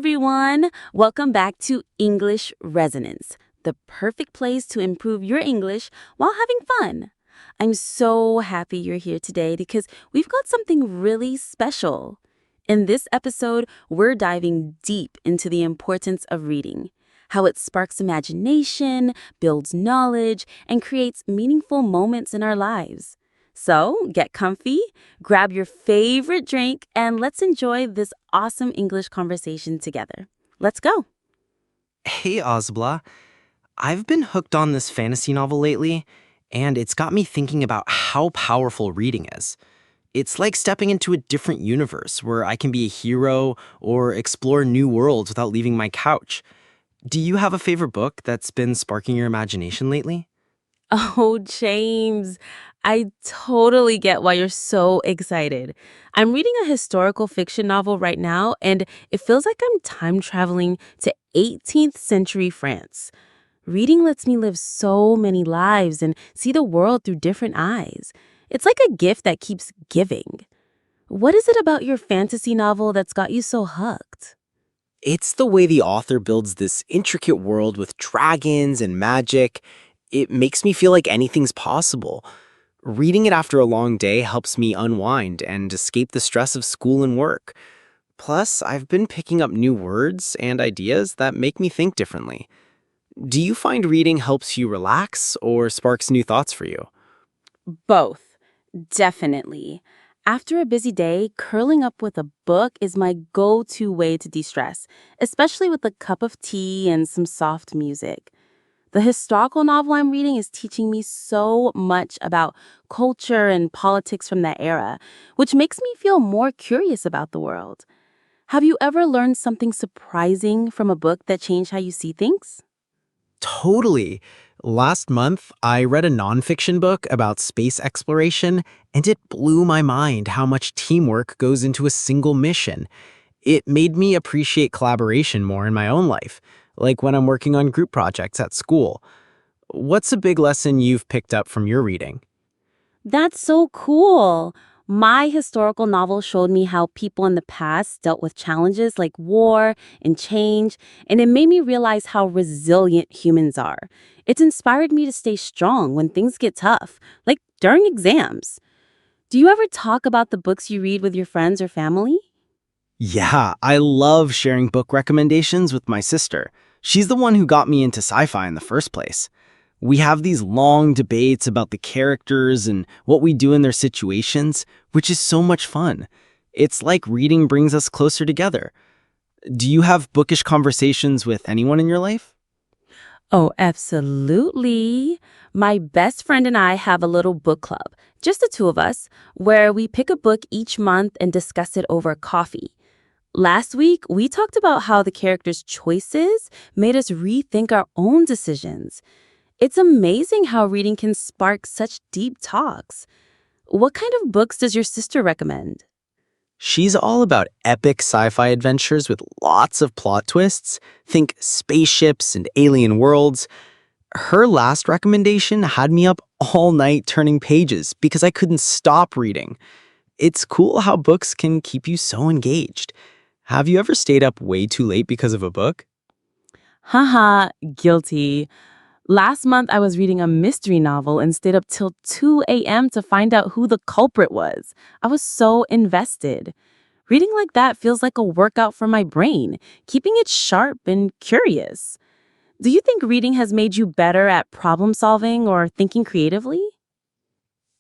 everyone. Welcome back to English Resonance, the perfect place to improve your English while having fun. I'm so happy you're here today because we've got something really special. In this episode, we're diving deep into the importance of reading, how it sparks imagination, builds knowledge, and creates meaningful moments in our lives. So get comfy, grab your favorite drink, and let's enjoy this awesome English conversation together. Let's go. Hey, Ozbla. I've been hooked on this fantasy novel lately, and it's got me thinking about how powerful reading is. It's like stepping into a different universe where I can be a hero or explore new worlds without leaving my couch. Do you have a favorite book that's been sparking your imagination lately? Oh, James, I totally get why you're so excited. I'm reading a historical fiction novel right now, and it feels like I'm time traveling to 18th century France. Reading lets me live so many lives and see the world through different eyes. It's like a gift that keeps giving. What is it about your fantasy novel that's got you so hooked? It's the way the author builds this intricate world with dragons and magic. It makes me feel like anything's possible. Reading it after a long day helps me unwind and escape the stress of school and work. Plus, I've been picking up new words and ideas that make me think differently. Do you find reading helps you relax or sparks new thoughts for you? Both, definitely. After a busy day, curling up with a book is my go-to way to de-stress, especially with a cup of tea and some soft music. The historical novel I'm reading is teaching me so much about culture and politics from that era, which makes me feel more curious about the world. Have you ever learned something surprising from a book that changed how you see things? Totally. Last month, I read a nonfiction book about space exploration, and it blew my mind how much teamwork goes into a single mission. It made me appreciate collaboration more in my own life, like when I'm working on group projects at school. What's a big lesson you've picked up from your reading? That's so cool. My historical novel showed me how people in the past dealt with challenges like war and change, and it made me realize how resilient humans are. It's inspired me to stay strong when things get tough, like during exams. Do you ever talk about the books you read with your friends or family? Yeah, I love sharing book recommendations with my sister. She's the one who got me into sci-fi in the first place. We have these long debates about the characters and what we do in their situations, which is so much fun. It's like reading brings us closer together. Do you have bookish conversations with anyone in your life? Oh, absolutely. My best friend and I have a little book club, just the two of us, where we pick a book each month and discuss it over coffee. Last week, we talked about how the characters' choices made us rethink our own decisions. It's amazing how reading can spark such deep talks. What kind of books does your sister recommend? She's all about epic sci-fi adventures with lots of plot twists. Think spaceships and alien worlds. Her last recommendation had me up all night turning pages because I couldn't stop reading. It's cool how books can keep you so engaged. Have you ever stayed up way too late because of a book? Haha, guilty. Last month, I was reading a mystery novel and stayed up till 2 a.m. to find out who the culprit was. I was so invested. Reading like that feels like a workout for my brain, keeping it sharp and curious. Do you think reading has made you better at problem solving or thinking creatively?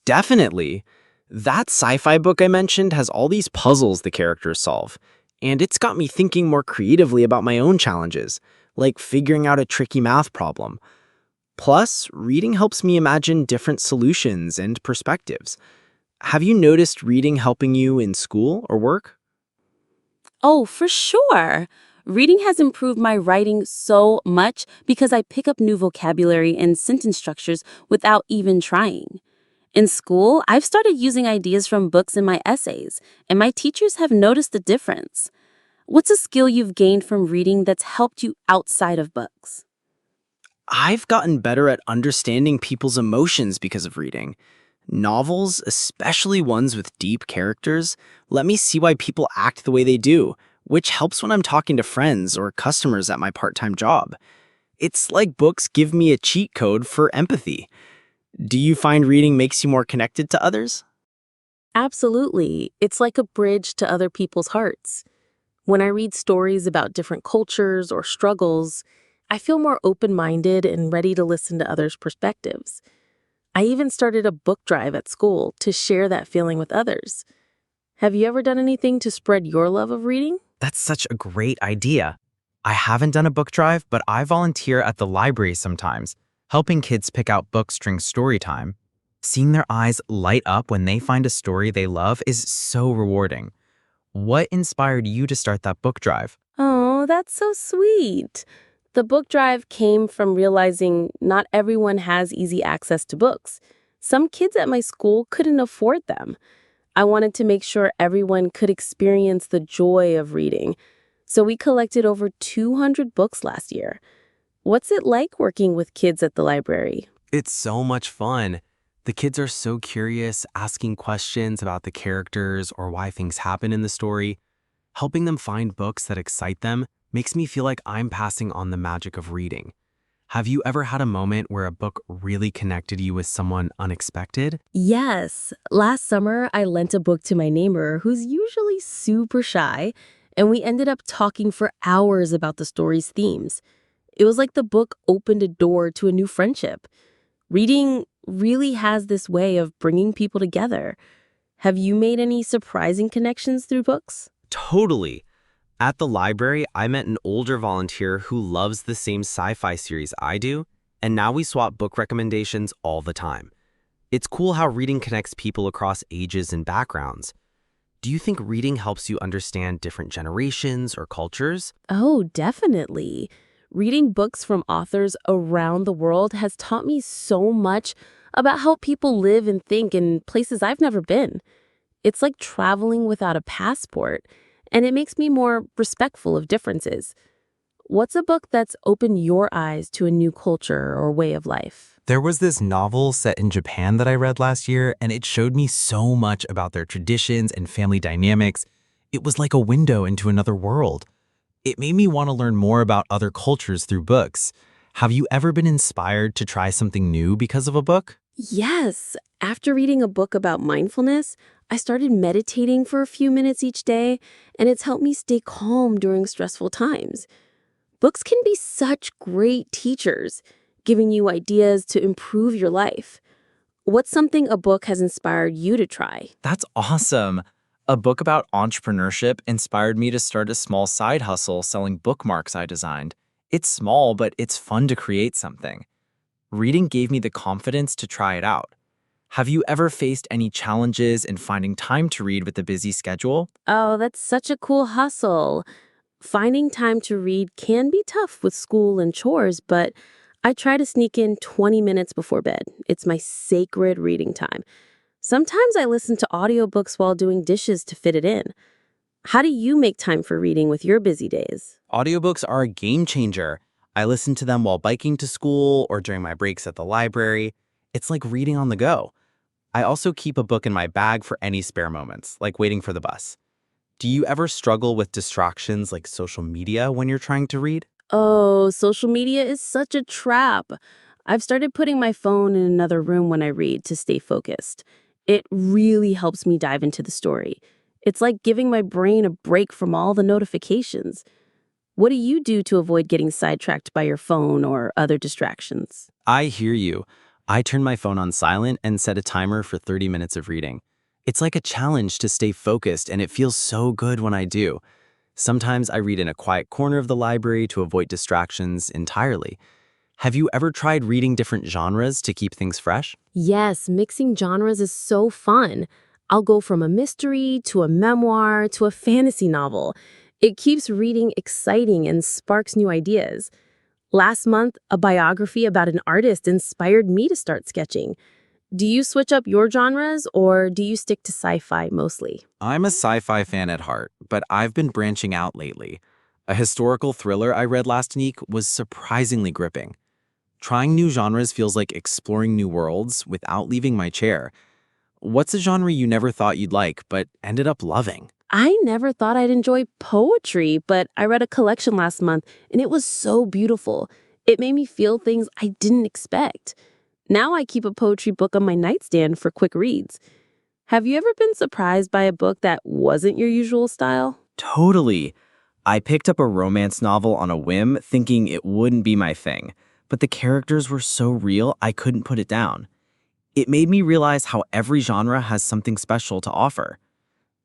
Definitely. That sci-fi book I mentioned has all these puzzles the characters solve, and it's got me thinking more creatively about my own challenges, like figuring out a tricky math problem. Plus, reading helps me imagine different solutions and perspectives. Have you noticed reading helping you in school or work? Oh, for sure. Reading has improved my writing so much because I pick up new vocabulary and sentence structures without even trying. In school, I've started using ideas from books in my essays, and my teachers have noticed the difference. What's a skill you've gained from reading that's helped you outside of books? I've gotten better at understanding people's emotions because of reading. Novels, especially ones with deep characters, let me see why people act the way they do, which helps when I'm talking to friends or customers at my part-time job. It's like books give me a cheat code for empathy. Do you find reading makes you more connected to others? Absolutely. It's like a bridge to other people's hearts. When I read stories about different cultures or struggles, I feel more open-minded and ready to listen to others' perspectives. I even started a book drive at school to share that feeling with others. Have you ever done anything to spread your love of reading? That's such a great idea. I haven't done a book drive, but I volunteer at the library sometimes, helping kids pick out books during story time. Seeing their eyes light up when they find a story they love is so rewarding. What inspired you to start that book drive? Oh, that's so sweet. The book drive came from realizing not everyone has easy access to books. Some kids at my school couldn't afford them. I wanted to make sure everyone could experience the joy of reading. So we collected over 200 books last year. What's it like working with kids at the library? It's so much fun. The kids are so curious, asking questions about the characters or why things happen in the story. Helping them find books that excite them makes me feel like I'm passing on the magic of reading. Have you ever had a moment where a book really connected you with someone unexpected? Yes. Last summer, I lent a book to my neighbor who's usually super shy, and we ended up talking for hours about the story's themes. It was like the book opened a door to a new friendship. Reading really has this way of bringing people together. Have you made any surprising connections through books? Totally. At the library, I met an older volunteer who loves the same sci-fi series I do, and now we swap book recommendations all the time. It's cool how reading connects people across ages and backgrounds. Do you think reading helps you understand different generations or cultures? Oh, definitely. Reading books from authors around the world has taught me so much about how people live and think in places I've never been. It's like traveling without a passport, and it makes me more respectful of differences. What's a book that's opened your eyes to a new culture or way of life? There was this novel set in Japan that I read last year, and it showed me so much about their traditions and family dynamics. It was like a window into another world. It made me want to learn more about other cultures through books. Have you ever been inspired to try something new because of a book? Yes. After reading a book about mindfulness, I started meditating for a few minutes each day, and it's helped me stay calm during stressful times. Books can be such great teachers, giving you ideas to improve your life. What's something a book has inspired you to try? That's awesome. A book about entrepreneurship inspired me to start a small side hustle selling bookmarks I designed. It's small, but it's fun to create something. Reading gave me the confidence to try it out. Have you ever faced any challenges in finding time to read with a busy schedule? Oh, that's such a cool hustle. Finding time to read can be tough with school and chores, but I try to sneak in 20 minutes before bed. It's my sacred reading time. Sometimes I listen to audiobooks while doing dishes to fit it in. How do you make time for reading with your busy days? Audiobooks are a game changer. I listen to them while biking to school or during my breaks at the library. It's like reading on the go. I also keep a book in my bag for any spare moments, like waiting for the bus. Do you ever struggle with distractions like social media when you're trying to read? Oh, social media is such a trap. I've started putting my phone in another room when I read to stay focused. It really helps me dive into the story. It's like giving my brain a break from all the notifications. What do you do to avoid getting sidetracked by your phone or other distractions? I hear you. I turn my phone on silent and set a timer for 30 minutes of reading. It's like a challenge to stay focused, and it feels so good when I do. Sometimes I read in a quiet corner of the library to avoid distractions entirely. Have you ever tried reading different genres to keep things fresh? Yes, mixing genres is so fun. I'll go from a mystery to a memoir to a fantasy novel. It keeps reading exciting and sparks new ideas. Last month, a biography about an artist inspired me to start sketching. Do you switch up your genres or do you stick to sci-fi mostly? I'm a sci-fi fan at heart, but I've been branching out lately. A historical thriller I read last week was surprisingly gripping. Trying new genres feels like exploring new worlds without leaving my chair. What's a genre you never thought you'd like but ended up loving? I never thought I'd enjoy poetry, but I read a collection last month and it was so beautiful. It made me feel things I didn't expect. Now I keep a poetry book on my nightstand for quick reads. Have you ever been surprised by a book that wasn't your usual style? Totally. I picked up a romance novel on a whim, thinking it wouldn't be my thing, but the characters were so real I couldn't put it down. It made me realize how every genre has something special to offer.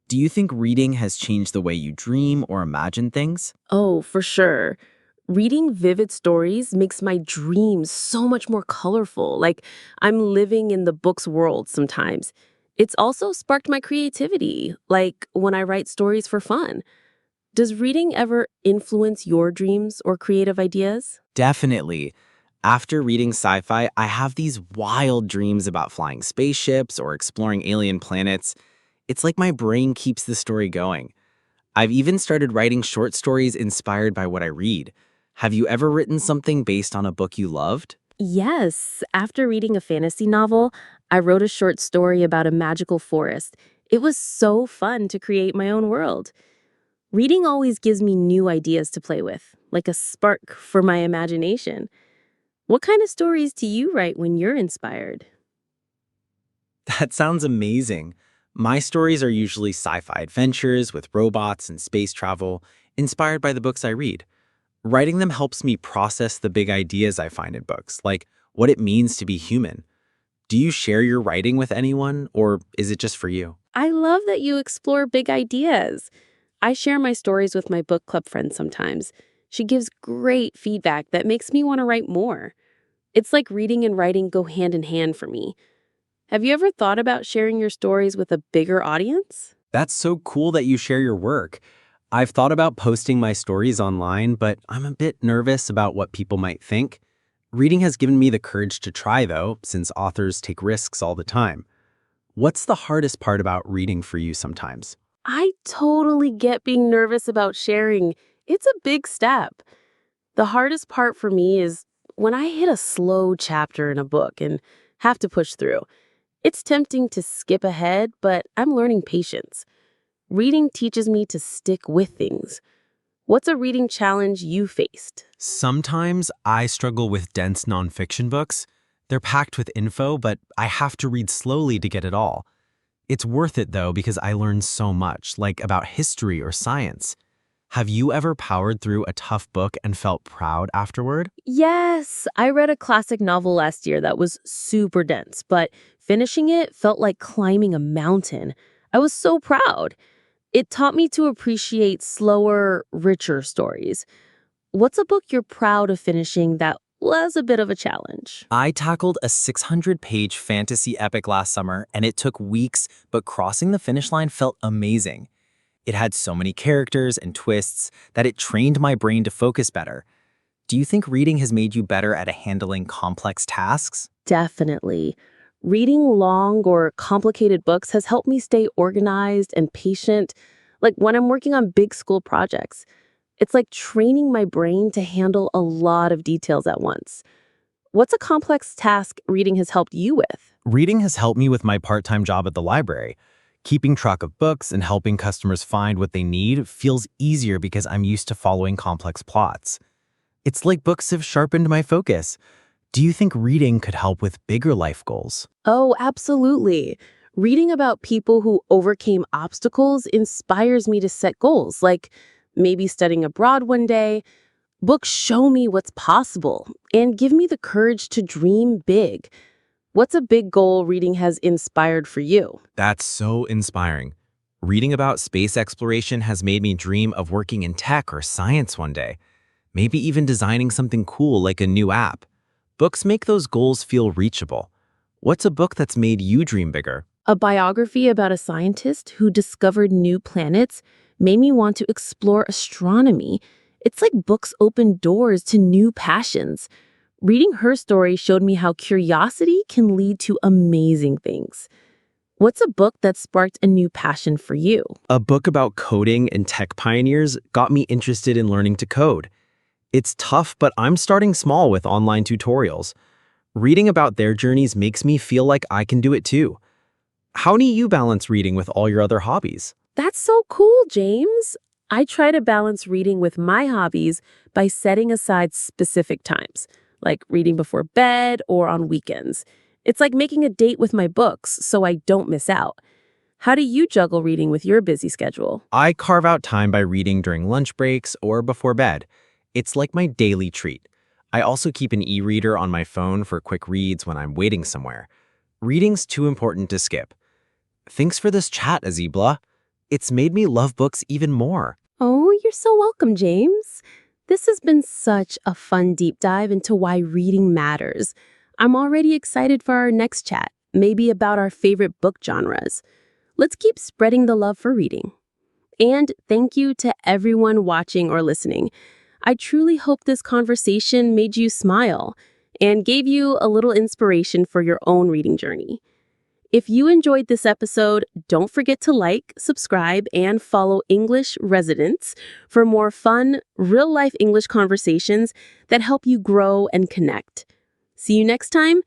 Do you think reading has changed the way you dream or imagine things? Oh, for sure. Reading vivid stories makes my dreams so much more colorful, like I'm living in the book's world sometimes. It's also sparked my creativity, like when I write stories for fun. Does reading ever influence your dreams or creative ideas? Definitely. After reading sci-fi, I have these wild dreams about flying spaceships or exploring alien planets. It's like my brain keeps the story going. I've even started writing short stories inspired by what I read. Have you ever written something based on a book you loved? Yes, after reading a fantasy novel, I wrote a short story about a magical forest. It was so fun to create my own world. Reading always gives me new ideas to play with, like a spark for my imagination. What kind of stories do you write when you're inspired? That sounds amazing. My stories are usually sci-fi adventures with robots and space travel, inspired by the books I read. Writing them helps me process the big ideas I find in books, like what it means to be human. Do you share your writing with anyone, or is it just for you? I love that you explore big ideas. I share my stories with my book club friend sometimes. She gives great feedback that makes me want to write more. It's like reading and writing go hand in hand for me. Have you ever thought about sharing your stories with a bigger audience? That's so cool that you share your work. I've thought about posting my stories online, but I'm a bit nervous about what people might think. Reading has given me the courage to try, though, since authors take risks all the time. What's the hardest part about reading for you sometimes? I totally get being nervous about sharing. It's a big step. The hardest part for me is when I hit a slow chapter in a book and have to push through. It's tempting to skip ahead, but I'm learning patience. Reading teaches me to stick with things. What's a reading challenge you faced? Sometimes I struggle with dense nonfiction books. They're packed with info, but I have to read slowly to get it all. It's worth it, though, because I learn so much, like about history or science. Have you ever powered through a tough book and felt proud afterward? Yes, I read a classic novel last year that was super dense, but finishing it felt like climbing a mountain. I was so proud. It taught me to appreciate slower, richer stories. What's a book you're proud of finishing that was a bit of a challenge? I tackled a 600-page fantasy epic last summer, and it took weeks, but crossing the finish line felt amazing. It had so many characters and twists that it trained my brain to focus better. Do you think reading has made you better at handling complex tasks? Definitely. Reading long or complicated books has helped me stay organized and patient, like when I'm working on big school projects. It's like training my brain to handle a lot of details at once. What's a complex task reading has helped you with? Reading has helped me with my part-time job at the library. Keeping track of books and helping customers find what they need feels easier because I'm used to following complex plots. It's like books have sharpened my focus. Do you think reading could help with bigger life goals? Oh, absolutely. Reading about people who overcame obstacles inspires me to set goals, like maybe studying abroad one day. Books show me what's possible and give me the courage to dream big. What's a big goal reading has inspired for you? That's so inspiring. Reading about space exploration has made me dream of working in tech or science one day. Maybe even designing something cool like a new app. Books make those goals feel reachable. What's a book that's made you dream bigger? A biography about a scientist who discovered new planets made me want to explore astronomy. It's like books open doors to new passions. Reading her story showed me how curiosity can lead to amazing things. What's a book that sparked a new passion for you? A book about coding and tech pioneers got me interested in learning to code. It's tough, but I'm starting small with online tutorials. Reading about their journeys makes me feel like I can do it too. How do you balance reading with all your other hobbies? That's so cool, James. I try to balance reading with my hobbies by setting aside specific times, like reading before bed or on weekends. It's like making a date with my books so I don't miss out. How do you juggle reading with your busy schedule? I carve out time by reading during lunch breaks or before bed. It's like my daily treat. I also keep an e-reader on my phone for quick reads when I'm waiting somewhere. Reading's too important to skip. Thanks for this chat, Azibla. It's made me love books even more. Oh, you're so welcome, James. This has been such a fun deep dive into why reading matters. I'm already excited for our next chat, maybe about our favorite book genres. Let's keep spreading the love for reading. And thank you to everyone watching or listening. I truly hope this conversation made you smile and gave you a little inspiration for your own reading journey. If you enjoyed this episode, don't forget to like, subscribe, and follow English Residents for more fun, real-life English conversations that help you grow and connect. See you next time,